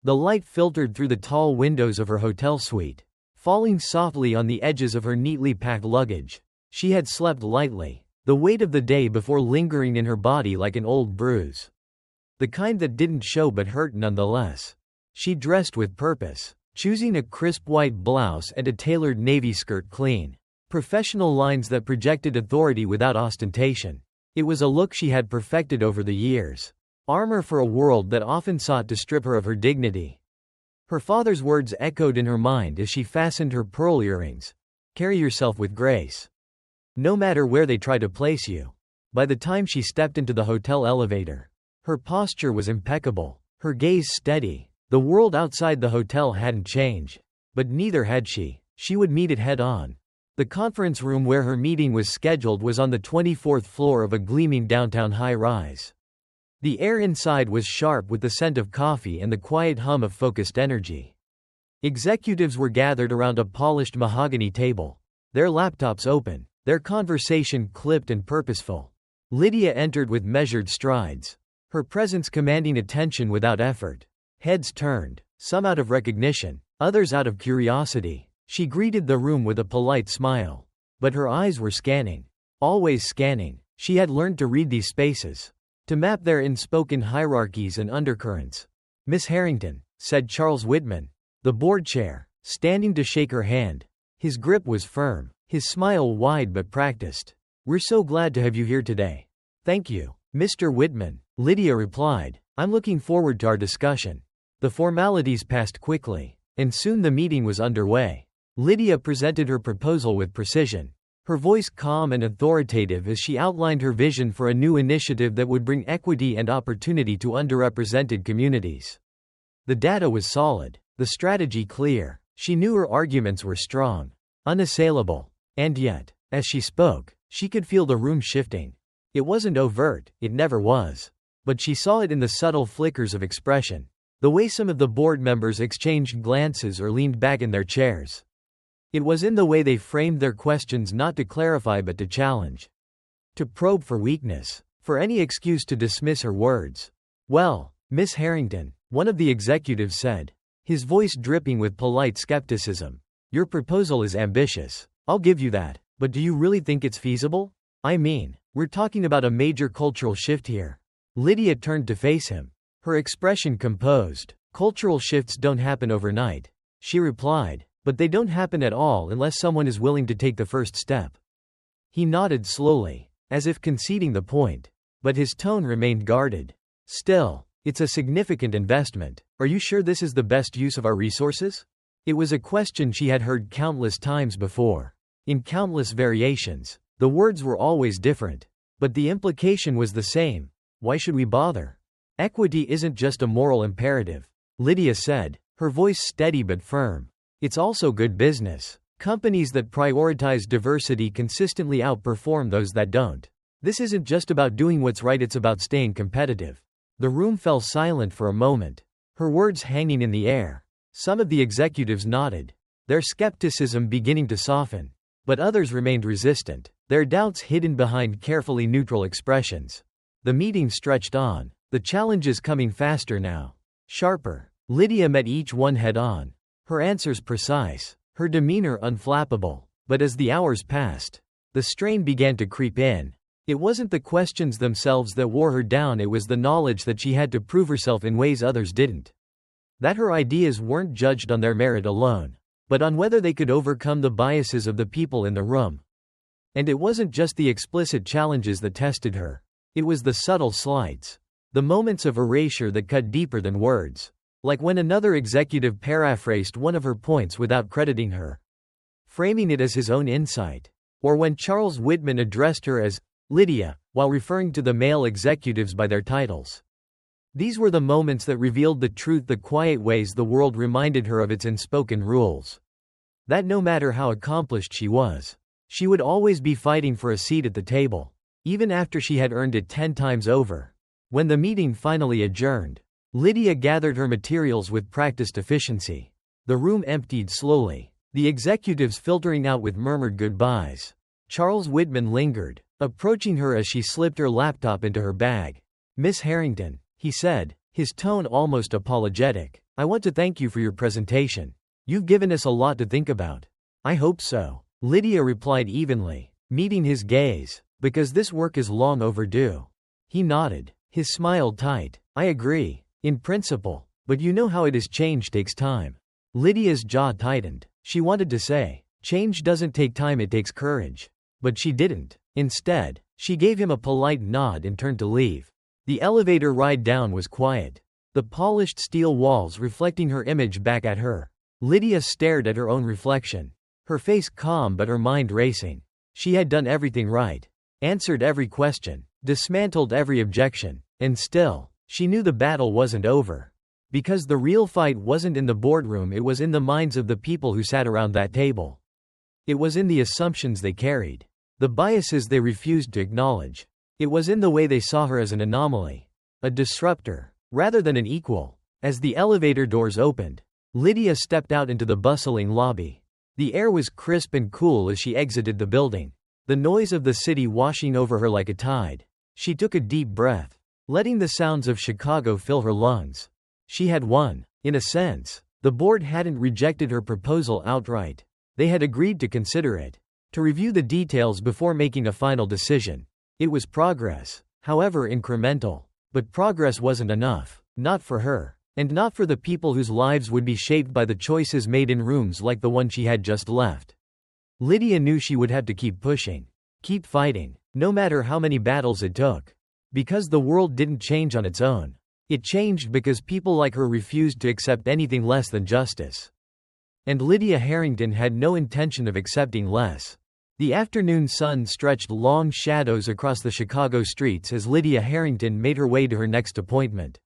Speaker 1: The light filtered through the tall windows of her hotel suite, falling softly on the edges of her neatly packed luggage. She had slept lightly, the weight of the day before lingering in her body like an old bruise. The kind that didn't show but hurt nonetheless. She dressed with purpose, choosing a crisp white blouse and a tailored navy skirt clean. Professional lines that projected authority without ostentation. It was a look she had perfected over the years. Armor for a world that often sought to strip her of her dignity. Her father's words echoed in her mind as she fastened her pearl earrings. Carry yourself with grace. No matter where they try to place you. By the time she stepped into the hotel elevator, her posture was impeccable, her gaze steady. The world outside the hotel hadn't changed. But neither had she. She would meet it head on. The conference room where her meeting was scheduled was on the 24th floor of a gleaming downtown high-rise. The air inside was sharp with the scent of coffee and the quiet hum of focused energy. Executives were gathered around a polished mahogany table, their laptops open, their conversation clipped and purposeful. Lydia entered with measured strides, her presence commanding attention without effort. Heads turned, some out of recognition, others out of curiosity. She greeted the room with a polite smile. But her eyes were scanning. Always scanning. She had learned to read these spaces. To map their unspoken hierarchies and undercurrents. "Miss Harrington," said Charles Whitman, the board chair, standing to shake her hand. His grip was firm, his smile wide but practiced. "We're so glad to have you here today." "Thank you, Mr. Whitman," Lydia replied. "I'm looking forward to our discussion." The formalities passed quickly, and soon the meeting was underway. Lydia presented her proposal with precision, her voice calm and authoritative as she outlined her vision for a new initiative that would bring equity and opportunity to underrepresented communities. The data was solid, the strategy clear. She knew her arguments were strong, unassailable. And yet, as she spoke, she could feel the room shifting. It wasn't overt, it never was. But she saw it in the subtle flickers of expression. The way some of the board members exchanged glances or leaned back in their chairs. It was in the way they framed their questions, not to clarify but to challenge. To probe for weakness. For any excuse to dismiss her words. "Well, Miss Harrington," one of the executives said, his voice dripping with polite skepticism. "Your proposal is ambitious. I'll give you that. But do you really think it's feasible? I mean, we're talking about a major cultural shift here." Lydia turned to face him, her expression composed. "Cultural shifts don't happen overnight," she replied. "But they don't happen at all unless someone is willing to take the first step." He nodded slowly, as if conceding the point. But his tone remained guarded. "Still, it's a significant investment. Are you sure this is the best use of our resources?" It was a question she had heard countless times before. In countless variations. The words were always different. But the implication was the same. Why should we bother? "Equity isn't just a moral imperative," Lydia said, her voice steady but firm. "It's also good business. Companies that prioritize diversity consistently outperform those that don't. This isn't just about doing what's right, it's about staying competitive." The room fell silent for a moment, her words hanging in the air. Some of the executives nodded, their skepticism beginning to soften. But others remained resistant, their doubts hidden behind carefully neutral expressions. The meeting stretched on, the challenges coming faster now. Sharper. Lydia met each one head on. Her answers precise, her demeanor unflappable. But as the hours passed, the strain began to creep in. It wasn't the questions themselves that wore her down, it was the knowledge that she had to prove herself in ways others didn't. That her ideas weren't judged on their merit alone, but on whether they could overcome the biases of the people in the room. And it wasn't just the explicit challenges that tested her. It was the subtle slights. The moments of erasure that cut deeper than words. Like when another executive paraphrased one of her points without crediting her, framing it as his own insight. Or when Charles Whitman addressed her as Lydia, while referring to the male executives by their titles. These were the moments that revealed the truth, the quiet ways the world reminded her of its unspoken rules. That no matter how accomplished she was, she would always be fighting for a seat at the table, even after she had earned it 10 times over. When the meeting finally adjourned, Lydia gathered her materials with practiced efficiency. The room emptied slowly, the executives filtering out with murmured goodbyes. Charles Whitman lingered, approaching her as she slipped her laptop into her bag. "Miss Harrington," he said, his tone almost apologetic, "I want to thank you for your presentation. You've given us a lot to think about." "I hope so," Lydia replied evenly, meeting his gaze. Because this work is long overdue. He nodded, his smile tight. I agree. In principle. But you know how it is, change takes time. Lydia's jaw tightened. She wanted to say, change doesn't take time, it takes courage. But she didn't. Instead, she gave him a polite nod and turned to leave. The elevator ride down was quiet. The polished steel walls reflecting her image back at her. Lydia stared at her own reflection. Her face calm but her mind racing. She had done everything right. Answered every question. Dismantled every objection. And still, she knew the battle wasn't over. Because the real fight wasn't in the boardroom, it was in the minds of the people who sat around that table. It was in the assumptions they carried. The biases they refused to acknowledge. It was in the way they saw her as an anomaly. A disruptor, rather than an equal. As the elevator doors opened, Lydia stepped out into the bustling lobby. The air was crisp and cool as she exited the building. The noise of the city washing over her like a tide. She took a deep breath, letting the sounds of Chicago fill her lungs. She had won. In a sense, the board hadn't rejected her proposal outright. They had agreed to consider it, to review the details before making a final decision. It was progress, however incremental. But progress wasn't enough. Not for her. And not for the people whose lives would be shaped by the choices made in rooms like the one she had just left. Lydia knew she would have to keep pushing. Keep fighting. No matter how many battles it took. Because the world didn't change on its own. It changed because people like her refused to accept anything less than justice. And Lydia Harrington had no intention of accepting less. The afternoon sun stretched long shadows across the Chicago streets as Lydia Harrington made her way to her next appointment.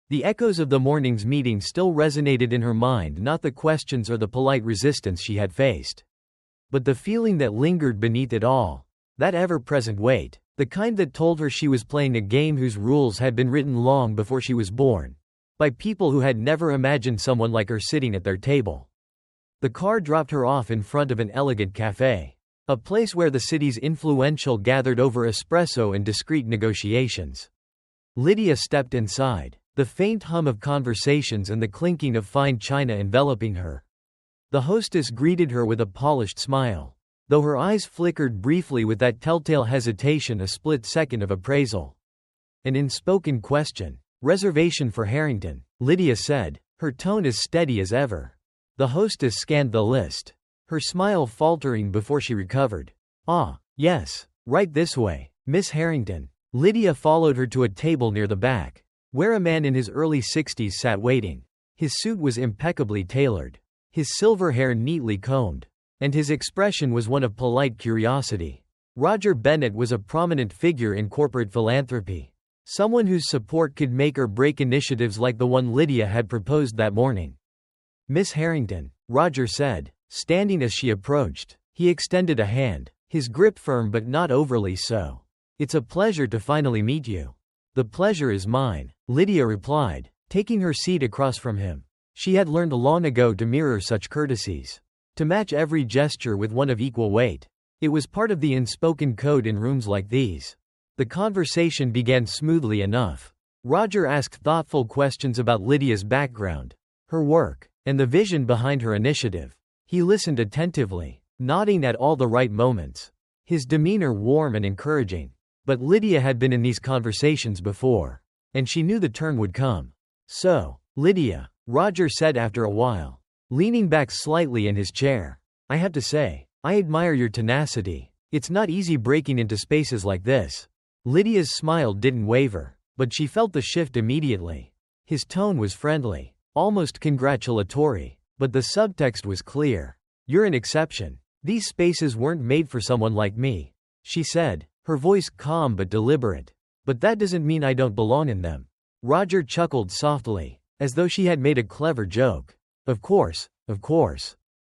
Speaker 1: The echoes of the morning's meeting still resonated in her mind, not the questions or the polite resistance she had faced. But the feeling that lingered beneath it all. That ever-present weight. The kind that told her she was playing a game whose rules had been written long before she was born. By people who had never imagined someone like her sitting at their table. The car dropped her off in front of an elegant cafe. A place where the city's influential gathered over espresso and discreet negotiations. Lydia stepped inside. The faint hum of conversations and the clinking of fine china enveloping her. The hostess greeted her with a polished smile. Though her eyes flickered briefly with that telltale hesitation, a split second of appraisal. An unspoken question. Reservation for Harrington, Lydia said, her tone as steady as ever. The hostess scanned the list. Her smile faltering before she recovered. Ah, yes, right this way, Miss Harrington. Lydia followed her to a table near the back, where a man in his early 60s sat waiting. His suit was impeccably tailored. His silver hair neatly combed. And his expression was one of polite curiosity. Roger Bennett was a prominent figure in corporate philanthropy. Someone whose support could make or break initiatives like the one Lydia had proposed that morning. Miss Harrington, Roger said, standing as she approached. He extended a hand, his grip firm but not overly so. It's a pleasure to finally meet you. The pleasure is mine, Lydia replied, taking her seat across from him. She had learned long ago to mirror such courtesies. To match every gesture with one of equal weight. It was part of the unspoken code in rooms like these. The conversation began smoothly enough. Roger asked thoughtful questions about Lydia's background, her work, and the vision behind her initiative. He listened attentively, nodding at all the right moments. His demeanor warm and encouraging. But Lydia had been in these conversations before. And she knew the turn would come. So, Lydia, Roger said after a while, leaning back slightly in his chair. I have to say, I admire your tenacity. It's not easy breaking into spaces like this. Lydia's smile didn't waver, but she felt the shift immediately. His tone was friendly, almost congratulatory, but the subtext was clear. You're an exception. These spaces weren't made for someone like me, she said, her voice calm but deliberate. But that doesn't mean I don't belong in them. Roger chuckled softly, as though she had made a clever joke. Of course.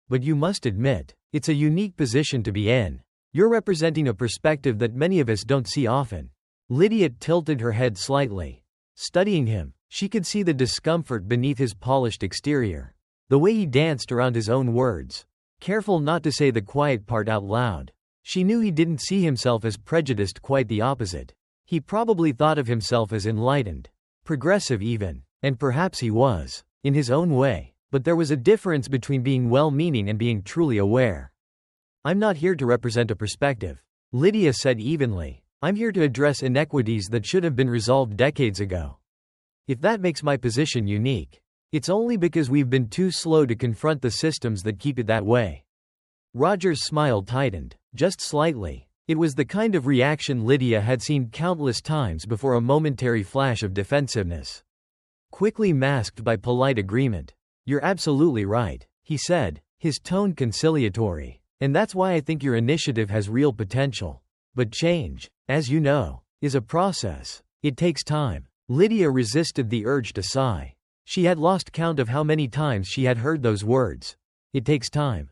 Speaker 1: But you must admit, it's a unique position to be in. You're representing a perspective that many of us don't see often. Lydia tilted her head slightly. Studying him, she could see the discomfort beneath his polished exterior. The way he danced around his own words. Careful not to say the quiet part out loud. She knew he didn't see himself as prejudiced, quite the opposite. He probably thought of himself as enlightened. Progressive even. And perhaps he was. In his own way. But there was a difference between being well-meaning and being truly aware. I'm not here to represent a perspective. Lydia said evenly. "I'm here to address inequities that should have been resolved decades ago. If that makes my position unique, it's only because we've been too slow to confront the systems that keep it that way." Roger's smile tightened, just slightly. It was the kind of reaction Lydia had seen countless times before, a momentary flash of defensiveness, quickly masked by polite agreement. "You're absolutely right," he said, his tone conciliatory. "And that's why I think your initiative has real potential. But change, as you know, is a process. It takes time." Lydia resisted the urge to sigh. She had lost count of how many times she had heard those words. It takes time.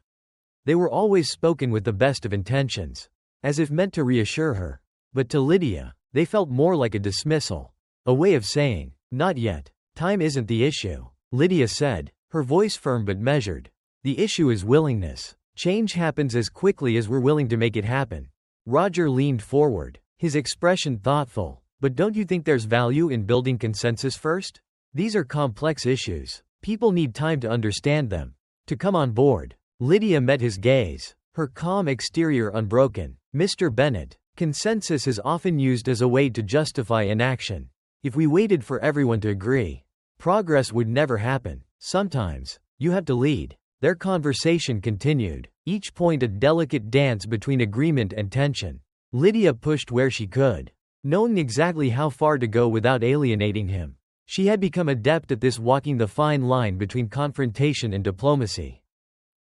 Speaker 1: They were always spoken with the best of intentions, as if meant to reassure her. But to Lydia, they felt more like a dismissal, a way of saying, "Not yet. Time isn't the issue," Lydia said, her voice firm but measured. "The issue is willingness. Change happens as quickly as we're willing to make it happen." Roger leaned forward, his expression thoughtful. "But don't you think there's value in building consensus first? These are complex issues. People need time to understand them, to come on board." Lydia met his gaze, her calm exterior unbroken. "Mr. Bennett, consensus is often used as a way to justify inaction. If we waited for everyone to agree, progress would never happen. Sometimes, you have to lead." Their conversation continued, each point a delicate dance between agreement and tension. Lydia pushed where she could, knowing exactly how far to go without alienating him. She had become adept at this, walking the fine line between confrontation and diplomacy,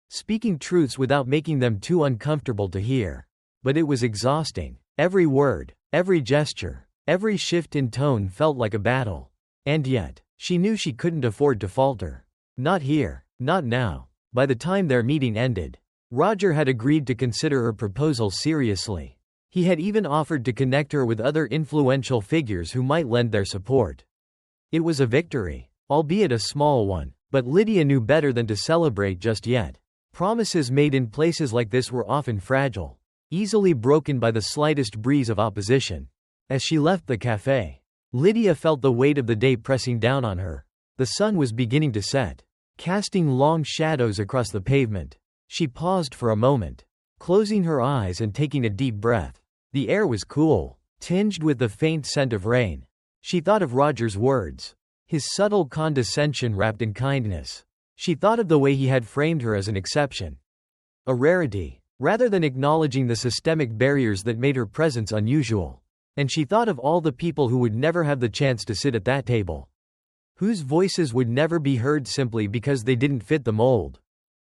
Speaker 1: speaking truths without making them too uncomfortable to hear. But it was exhausting. Every word, every gesture, every shift in tone felt like a battle. And yet, she knew she couldn't afford to falter. Not here, not now. By the time their meeting ended, Roger had agreed to consider her proposal seriously. He had even offered to connect her with other influential figures who might lend their support. It was a victory, albeit a small one, but Lydia knew better than to celebrate just yet. Promises made in places like this were often fragile, easily broken by the slightest breeze of opposition. As she left the cafe, Lydia felt the weight of the day pressing down on her. The sun was beginning to set, casting long shadows across the pavement. She paused for a moment, closing her eyes and taking a deep breath. The air was cool, tinged with the faint scent of rain. She thought of Roger's words, his subtle condescension wrapped in kindness. She thought of the way he had framed her as an exception, a rarity, rather than acknowledging the systemic barriers that made her presence unusual. And she thought of all the people who would never have the chance to sit at that table, whose voices would never be heard simply because they didn't fit the mold.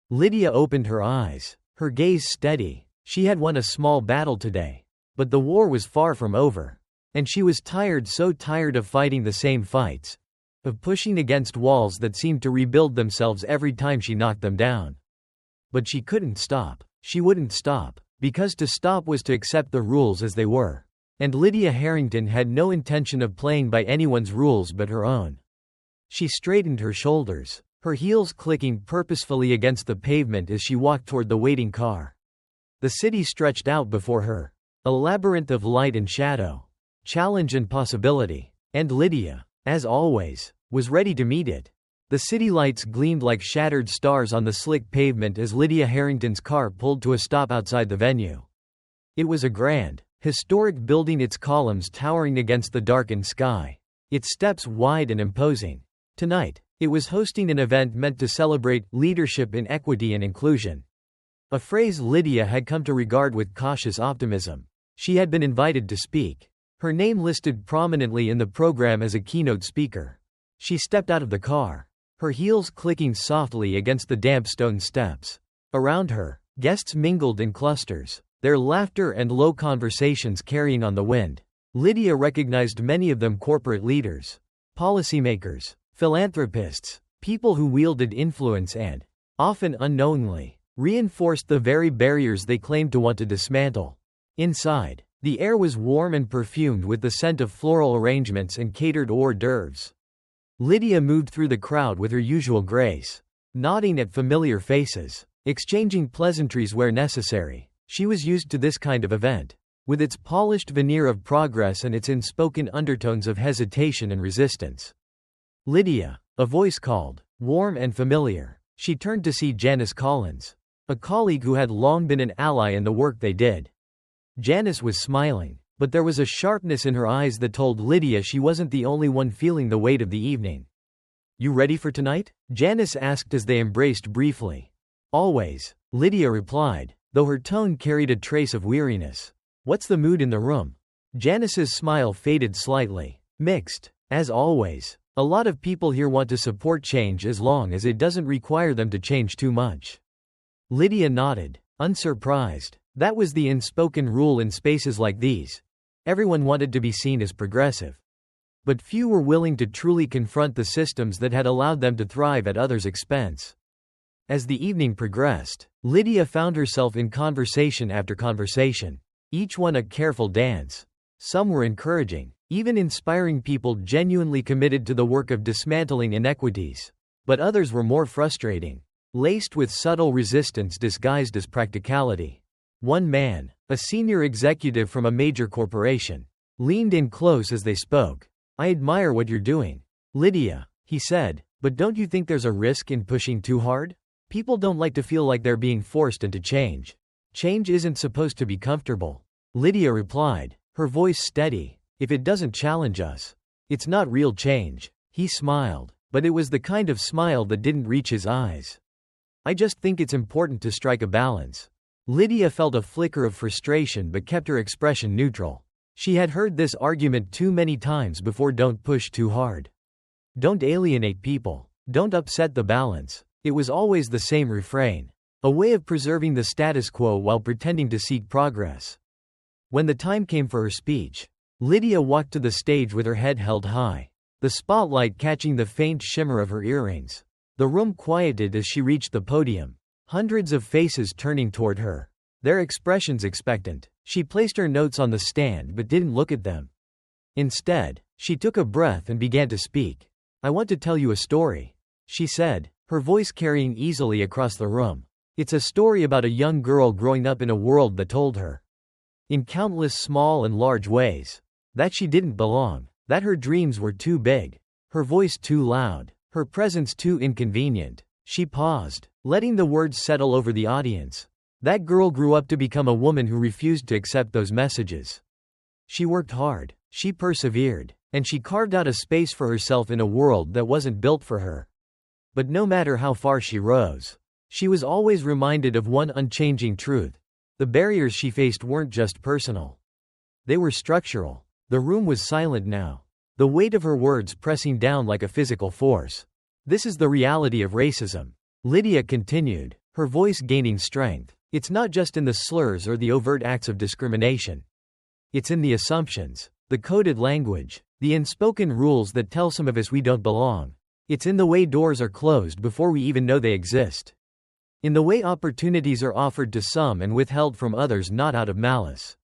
Speaker 1: Lydia opened her eyes, her gaze steady. She had won a small battle today, but the war was far from over. And she was tired, so tired of fighting the same fights, of pushing against walls that seemed to rebuild themselves every time she knocked them down. But she couldn't stop. She wouldn't stop, because to stop was to accept the rules as they were. And Lydia Harrington had no intention of playing by anyone's rules but her own. She straightened her shoulders, her heels clicking purposefully against the pavement as she walked toward the waiting car. The city stretched out before her, a labyrinth of light and shadow, challenge and possibility. And Lydia, as always, was ready to meet it. The city lights gleamed like shattered stars on the slick pavement as Lydia Harrington's car pulled to a stop outside the venue. It was a grand, historic building, its columns towering against the darkened sky, its steps wide and imposing. Tonight, it was hosting an event meant to celebrate leadership in equity and inclusion, a phrase Lydia had come to regard with cautious optimism. She had been invited to speak, her name listed prominently in the program as a keynote speaker. She stepped out of the car, her heels clicking softly against the damp stone steps. Around her, guests mingled in clusters, their laughter and low conversations carrying on the wind. Lydia recognized many of them corporate leaders, policymakers, philanthropists, people who wielded influence and, often unknowingly, reinforced the very barriers they claimed to want to dismantle. Inside, the air was warm and perfumed with the scent of floral arrangements and catered hors d'oeuvres. Lydia moved through the crowd with her usual grace, nodding at familiar faces, exchanging pleasantries where necessary. She was used to this kind of event, with its polished veneer of progress and its unspoken undertones of hesitation and resistance. "Lydia," a voice called, warm and familiar. She turned to see Janice Collins, a colleague who had long been an ally in the work they did. Janice was smiling, but there was a sharpness in her eyes that told Lydia she wasn't the only one feeling the weight of the evening. "You ready for tonight?" Janice asked as they embraced briefly. "Always," Lydia replied, though her tone carried a trace of weariness. "What's the mood in the room?" Janice's smile faded slightly. "Mixed. As always. A lot of people here want to support change as long as it doesn't require them to change too much." Lydia nodded, unsurprised. That was the unspoken rule in spaces like these. Everyone wanted to be seen as progressive. But few were willing to truly confront the systems that had allowed them to thrive at others' expense. As the evening progressed, Lydia found herself in conversation after conversation, each one a careful dance. Some were encouraging, even inspiring people genuinely committed to the work of dismantling inequities. But others were more frustrating, laced with subtle resistance disguised as practicality. One man, a senior executive from a major corporation, leaned in close as they spoke. "I admire what you're doing, Lydia," he said, "but don't you think there's a risk in pushing too hard? People don't like to feel like they're being forced into change. Change isn't supposed to be comfortable." Lydia replied, her voice steady. "If it doesn't challenge us, it's not real change." He smiled, but it was the kind of smile that didn't reach his eyes. "I just think it's important to strike a balance." Lydia felt a flicker of frustration but kept her expression neutral. She had heard this argument too many times before. Don't push too hard. Don't alienate people. Don't upset the balance. It was always the same refrain. A way of preserving the status quo while pretending to seek progress. When the time came for her speech, Lydia walked to the stage with her head held high, the spotlight catching the faint shimmer of her earrings. The room quieted as she reached the podium, hundreds of faces turning toward her, their expressions expectant. She placed her notes on the stand but didn't look at them. Instead, she took a breath and began to speak. "I want to tell you a story," she said, her voice carrying easily across the room. "It's a story about a young girl growing up in a world that told her, in countless small and large ways, that she didn't belong, that her dreams were too big, her voice too loud, her presence too inconvenient." She paused, letting the words settle over the audience. That girl grew up to become a woman who refused to accept those messages. She worked hard, she persevered, and she carved out a space for herself in a world that wasn't built for her. But no matter how far she rose, she was always reminded of one unchanging truth. The barriers she faced weren't just personal. They were structural. The room was silent now, the weight of her words pressing down like a physical force. "This is the reality of racism," Lydia continued, her voice gaining strength. "It's not just in the slurs or the overt acts of discrimination. It's in the assumptions, the coded language, the unspoken rules that tell some of us we don't belong. It's in the way doors are closed before we even know they exist. In the way opportunities are offered to some and withheld from others, not out of malice,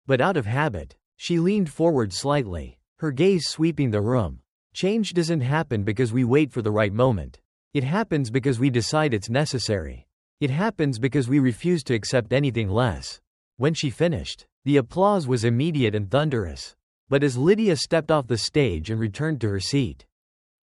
Speaker 1: but out of habit." She leaned forward slightly, her gaze sweeping the room. "Change doesn't happen because we wait for the right moment. It happens because we decide it's necessary. It happens because we refuse to accept anything less." When she finished, the applause was immediate and thunderous. But as Lydia stepped off the stage and returned to her seat,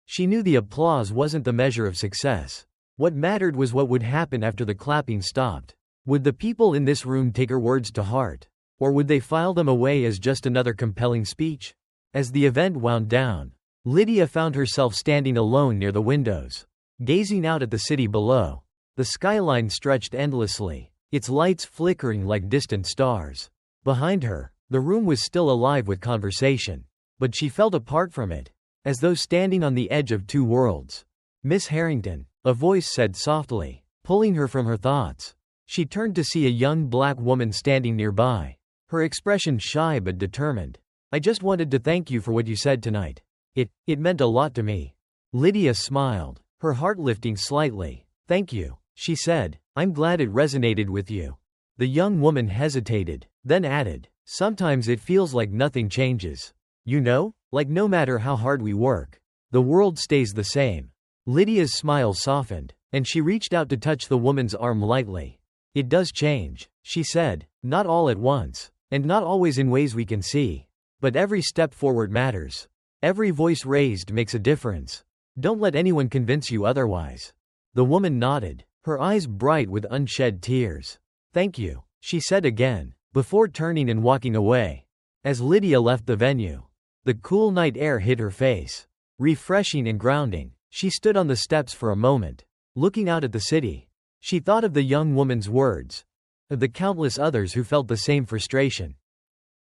Speaker 1: she knew the applause wasn't the measure of success. What mattered was what would happen after the clapping stopped. Would the people in this room take her words to heart? Or would they file them away as just another compelling speech? As the event wound down, Lydia found herself standing alone near the windows, gazing out at the city below. The skyline stretched endlessly, its lights flickering like distant stars. Behind her, the room was still alive with conversation, but she felt apart from it, as though standing on the edge of two worlds. "Miss Harrington," a voice said softly, pulling her from her thoughts. She turned to see a young black woman standing nearby, her expression shy but determined. "I just wanted to thank you for what you said tonight. It meant a lot to me." Lydia smiled, her heart lifting slightly. "Thank you," she said. "I'm glad it resonated with you." The young woman hesitated, then added, "Sometimes it feels like nothing changes. You know, like no matter how hard we work, the world stays the same." Lydia's smile softened, and she reached out to touch the woman's arm lightly. "It does change," she said, "not all at once, and not always in ways we can see. But every step forward matters. Every voice raised makes a difference. Don't let anyone convince you otherwise." The woman nodded, her eyes bright with unshed tears. "Thank you," she said again, before turning and walking away. As Lydia left the venue, the cool night air hit her face. Refreshing and grounding, she stood on the steps for a moment, looking out at the city. She thought of the young woman's words, of the countless others who felt the same frustration,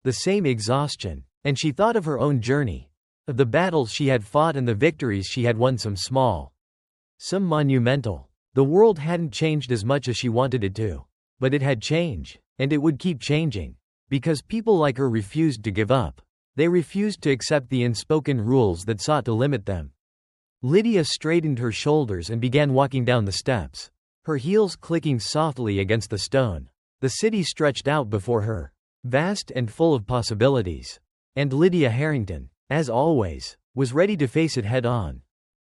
Speaker 1: the same exhaustion, and she thought of her own journey, of the battles she had fought and the victories she had won, some small, some monumental. The world hadn't changed as much as she wanted it to. But it had changed, and it would keep changing. Because people like her refused to give up. They refused to accept the unspoken rules that sought to limit them. Lydia straightened her shoulders and began walking down the steps, her heels clicking softly against the stone. The city stretched out before her, vast and full of possibilities. And Lydia Harrington, as always, was ready to face it head on.